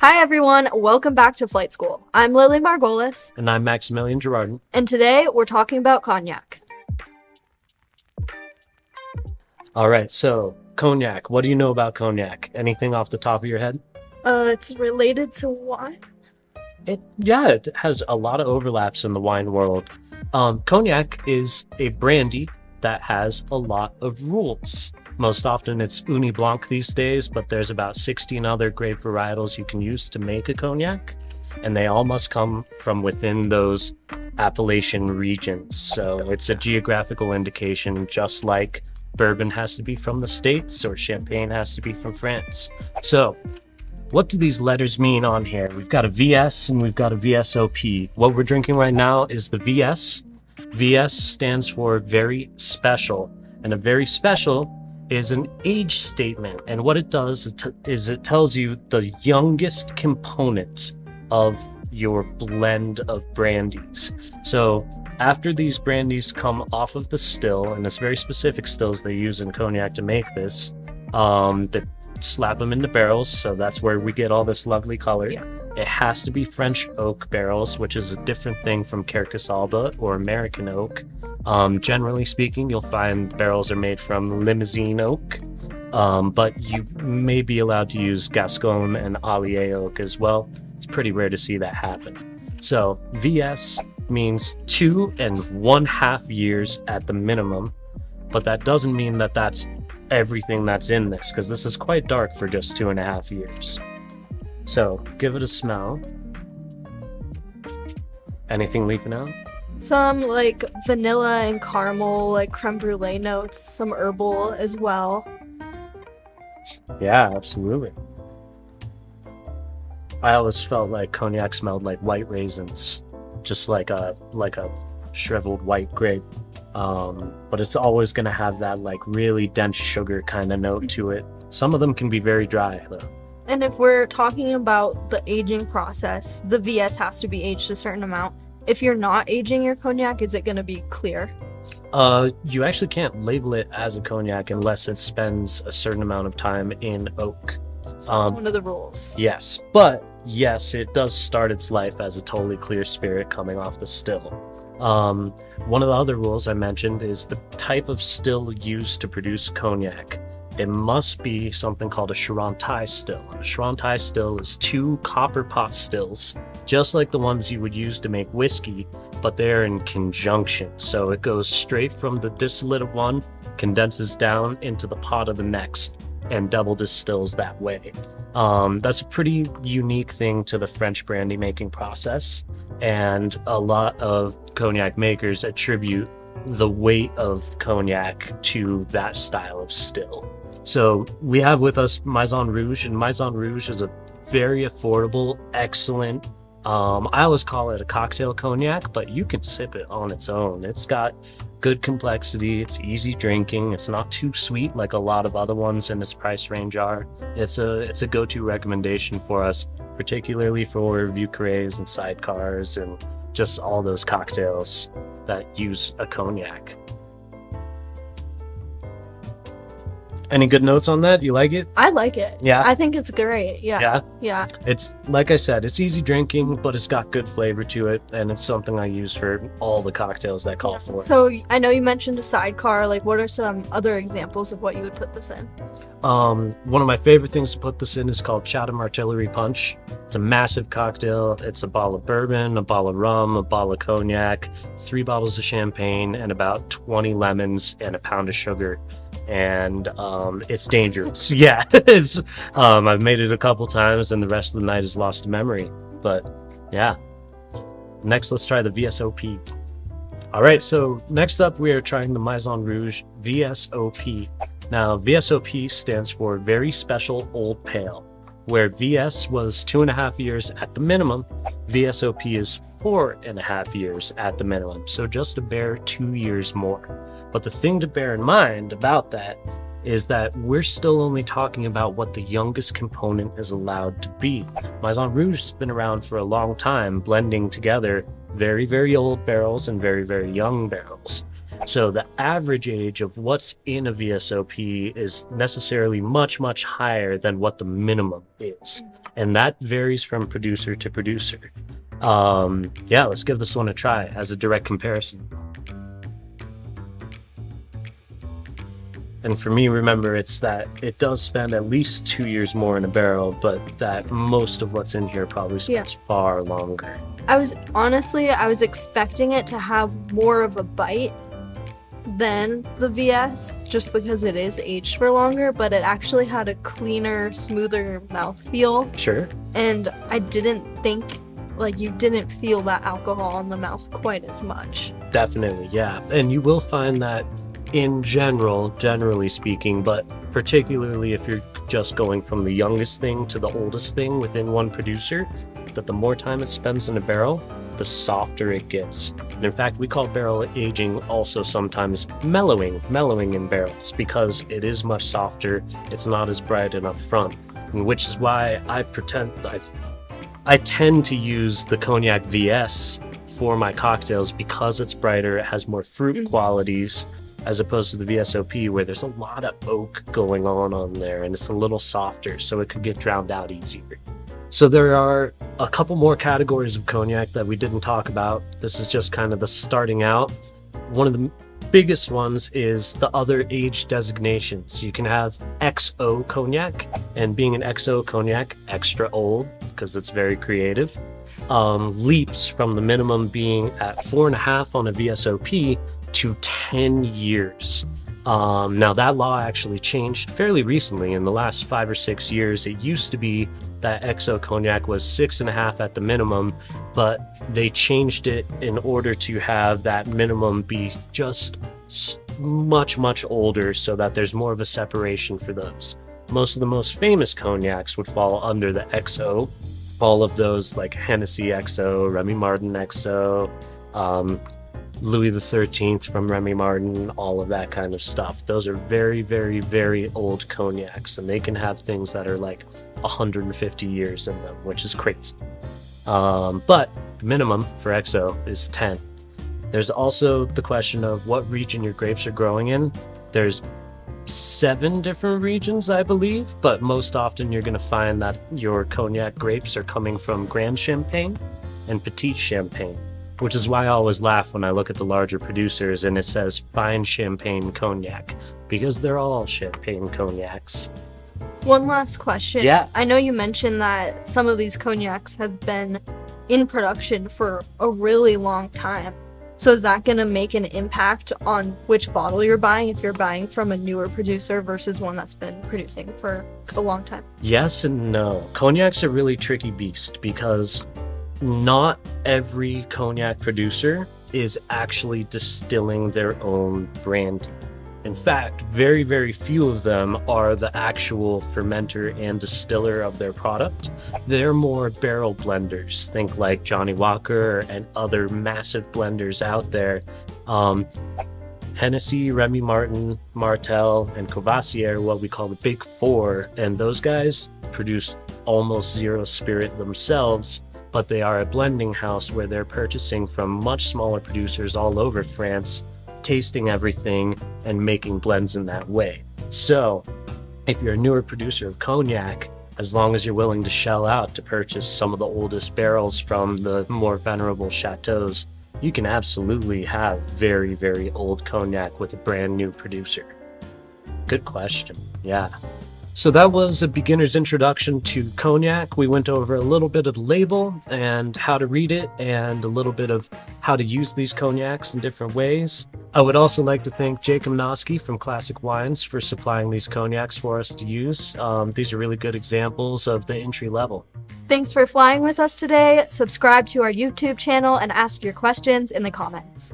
Hi everyone, welcome back to Flight School. I'm Lily Margolis, And I'm Maximilian Girardin. and today we're talking about cognac. All right, so cognac. What do you know about cognac? Anything off the top of your head? It's related to wine? It has a lot of overlaps in the wine world. Cognac is a brandy that has a lot of rules. Most often it's Uni Blanc these days, but there's about 16 other grape varietals you can use to make a cognac, and they all must come from within those appellation regions. So it's a geographical indication, just like bourbon has to be from the States or champagne has to be from France. So what do these letters mean on here? We've got a VS and we've got a V.S.O.P. What we're drinking right now is the VS. VS stands for Very Special, and a Very Special is an age statement. And what it does is it tells you the youngest component of your blend of brandies. So after these brandies come off of the still, and it's very specific stills they use in cognac to make this, they slap them into barrels, so that's where we get all this lovely color. Yeah. It has to be French oak barrels, which is a different thing from Quercus alba or American oak. Generally speaking, you'll find barrels are made from Limousin oak, but you may be allowed to use Gascon and Allier oak as well. It's pretty rare to see that happen. So VS means 2.5 years at the minimum, but that doesn't mean that that's everything that's in this, because this is quite dark for just 2.5 years. So give it a smell. Anything leaping out? Some like vanilla and caramel, like creme brulee notes, some herbal as well. Yeah, absolutely. I always felt like cognac smelled like white raisins, just like a shriveled white grape. But it's always gonna have that like really dense sugar kind of note to it. Some of them can be very dry though. And if we're talking about the aging process, the VS has to be aged a certain amount. If you're not aging your cognac, is it going to be clear? You actually can't label it as a cognac unless it spends a certain amount of time in oak. So that's one of the rules. Yes, but yes, it does start its life as a totally clear spirit coming off the still. One of the other rules I mentioned is the type of still used to produce cognac. It must be something called a Charentay still. A Charentay still is 2 copper pot stills, just like the ones you would use to make whiskey, but they're in conjunction. So it goes straight from the distillate of one, condenses down into the pot of the next, and double distills that way. That's a pretty unique thing to the French brandy making process, and a lot of cognac makers attribute the weight of cognac to that style of still. So we have with us Maison Rouge, and Maison Rouge is a very affordable, excellent, I always call it a cocktail cognac, but you can sip it on its own. It's got good complexity, it's easy drinking, it's not too sweet like a lot of other ones in its price range are. It's a go-to recommendation for us, particularly for vue carrés and sidecars and just all those cocktails that use a cognac. Any good notes on that? You like it? I like it. Yeah? I think it's great. Yeah. Yeah? It's, like I said, it's easy drinking, but it's got good flavor to it, and it's something I use for all the cocktails that call for it. So I know you mentioned a sidecar. Like, what are some other examples of what you would put this in? One of my favorite things to put this in is called Chatham Artillery Punch. It's a massive cocktail. It's a bottle of bourbon, a bottle of rum, a bottle of cognac, 3 bottles of champagne, and about 20 lemons and a pound of sugar. And it's dangerous. Yeah, I've made it a couple times, and the rest of the night is lost to memory. But yeah, next let's try the V.S.O.P. All right, so next up we are trying the Maison Rouge V.S.O.P. Now, V.S.O.P. stands for Very Special Old Pale. Where VS was 2.5 years at the minimum, V.S.O.P. is 4.5 years at the minimum, so just a bare 2 years more. But the thing to bear in mind about that is that we're still only talking about what the youngest component is allowed to be. Maison Rouge has been around for a long time, blending together very, very old barrels and very, very young barrels. So the average age of what's in a VSOP is necessarily much, much higher than what the minimum is. And that varies from producer to producer. Yeah, let's give this one a try as a direct comparison. And for me, remember, it's that it does spend at least 2 years more in a barrel, but that most of what's in here probably spends far longer. I was expecting it to have more of a bite than the VS, just because it is aged for longer, but it actually had a cleaner, smoother mouthfeel. Sure. And I didn't think, like, you didn't feel that alcohol in the mouth quite as much. Definitely, yeah. And you will find that in general, generally speaking, but particularly if you're just going from the youngest thing to the oldest thing within one producer, that the more time it spends in a barrel, the softer it gets. And in fact, we call barrel aging also sometimes mellowing in barrels, because it is much softer, it's not as bright and upfront, and which is why I tend to use the Cognac VS for my cocktails, because it's brighter, it has more fruit qualities, as opposed to the VSOP, where there's a lot of oak going on there, and it's a little softer, so it could get drowned out easier. So there are a couple more categories of cognac that we didn't talk about. This is just kind of the starting out. One of the biggest ones is the other age designations. You can have XO cognac, and being an XO cognac, extra old, because it's very creative, leaps from the minimum being at 4.5 on a VSOP to 10 years. Now that law actually changed fairly recently in the last 5 or 6 years. It used to be that XO cognac was 6.5 at the minimum, but they changed it in order to have that minimum be just much older, so that there's more of a separation for those. Most of the most famous cognacs would fall under the XO. All of those, like Hennessy XO, Remy Martin XO, Louis XIII from Remy Martin, all of that kind of stuff. Those are very old cognacs, and they can have things that are like 150 years in them, which is crazy. But the minimum for XO is 10. There's also the question of what region your grapes are growing in. There's 7 different regions, I believe, but most often you're going to find that your cognac grapes are coming from Grand Champagne and Petit Champagne, which is why I always laugh when I look at the larger producers and it says fine champagne cognac, because they're all champagne cognacs. One last question. Yeah. I know you mentioned that some of these cognacs have been in production for a really long time. So is that going to make an impact on which bottle you're buying if you're buying from a newer producer versus one that's been producing for a long time? Yes and no. Cognac's a really tricky beast, because not every cognac producer is actually distilling their own brandy. In fact, very few of them are the actual fermenter and distiller of their product. They're more barrel blenders. Think like Johnny Walker and other massive blenders out there. Hennessy, Remy Martin, Martell, and Courvoisier are what we call the Big Four, and those guys produce almost zero spirit themselves, but they are a blending house where they're purchasing from much smaller producers all over France, tasting everything and making blends in that way. So if you're a newer producer of cognac, as long as you're willing to shell out to purchase some of the oldest barrels from the more venerable chateaus, you can absolutely have very old cognac with a brand new producer. Good question. Yeah. So that was a beginner's introduction to cognac. We went over a little bit of the label and how to read it, and a little bit of how to use these cognacs in different ways. I would also like to thank Jacob Noske from Classic Wines for supplying these cognacs for us to use. These are really good examples of the entry level. Thanks for flying with us today. Subscribe to our YouTube channel and ask your questions in the comments.